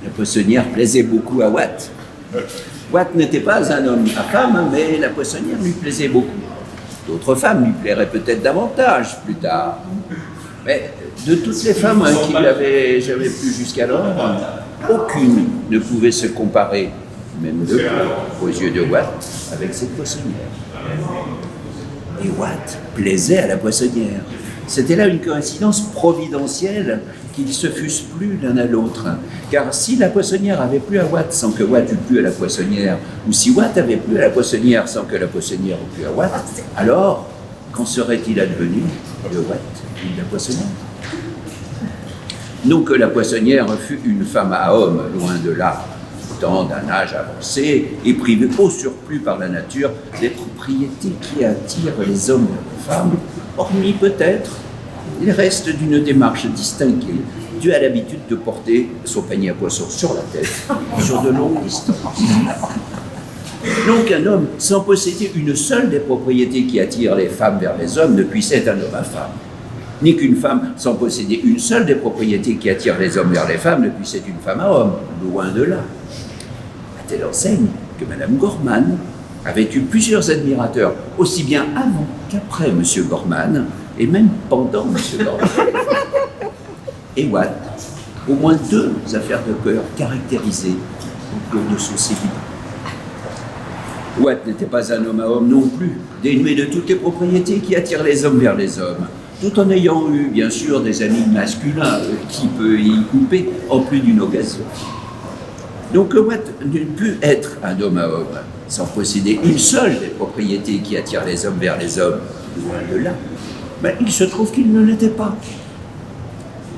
La poissonnière plaisait beaucoup à Watt. Watt n'était pas un homme à femme, mais la poissonnière lui plaisait beaucoup. D'autres femmes lui plairaient peut-être davantage plus tard. Mais de toutes les femmes qu'il avait jamais plu jusqu'alors, aucune ne pouvait se comparer, même de peu, aux yeux de Watt, avec cette poissonnière. Et Watt plaisait à la poissonnière. C'était là une coïncidence providentielle qu'ils se fussent plu l'un à l'autre. Car si la poissonnière avait plu à Watt sans que Watt eût plu à la poissonnière, ou si Watt avait plu à la poissonnière sans que la poissonnière eût plu à Watt, alors qu'en serait-il advenu de Watt et de la poissonnière? Non que la poissonnière fût une femme à homme, loin de là, étant d'un âge avancé et privée au surplus par la nature des propriétés qui attirent les hommes et les femmes, hormis peut-être les restes d'une démarche distinguée due à l'habitude de porter son panier à poissons sur la tête sur de longues distances. Donc un homme sans posséder une seule des propriétés qui attirent les femmes vers les hommes ne puisse être un homme à femme, ni qu'une femme sans posséder une seule des propriétés qui attirent les hommes vers les femmes ne puisse être une femme à homme, loin de là. À telle enseigne que Madame Gorman avait eu plusieurs admirateurs, aussi bien avant qu'après M. Gorman, et même pendant M. Gorman. Et Watt, au moins 2 affaires de cœur caractérisées au cours de son célibat. Watt n'était pas un homme à homme non plus, dénué de toutes les propriétés qui attirent les hommes vers les hommes, tout en ayant eu, bien sûr, des amis masculins qui peut y couper en plus d'une occasion. Donc Watt ne put être un homme à homme sans posséder une seule des propriétés qui attirent les hommes vers les hommes, loin de là. Mais il se trouve qu'il ne l'était pas.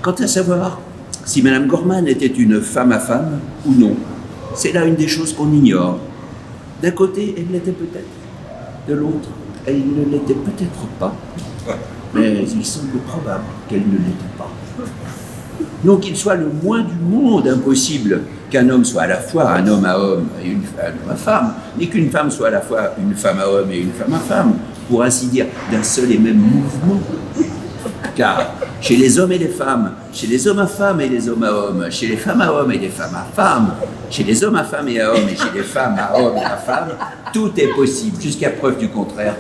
Quant à savoir si Madame Gorman était une femme à femme ou non, c'est là une des choses qu'on ignore. D'un côté, elle l'était peut-être. De l'autre, elle ne l'était peut-être pas. Mais il semble probable qu'elle ne l'était pas. Non qu'il soit le moins du monde impossible qu'un homme soit à la fois un homme à homme et un homme à femme, ni qu'une femme soit à la fois une femme à homme et une femme à femme, pour ainsi dire, d'un seul et même mouvement. Car chez les hommes et les femmes, chez les hommes à femmes et les hommes à hommes, chez les femmes à hommes et les femmes à femmes, chez les hommes à femmes et à hommes et chez les femmes à hommes et à femmes, tout est possible, jusqu'à preuve du contraire.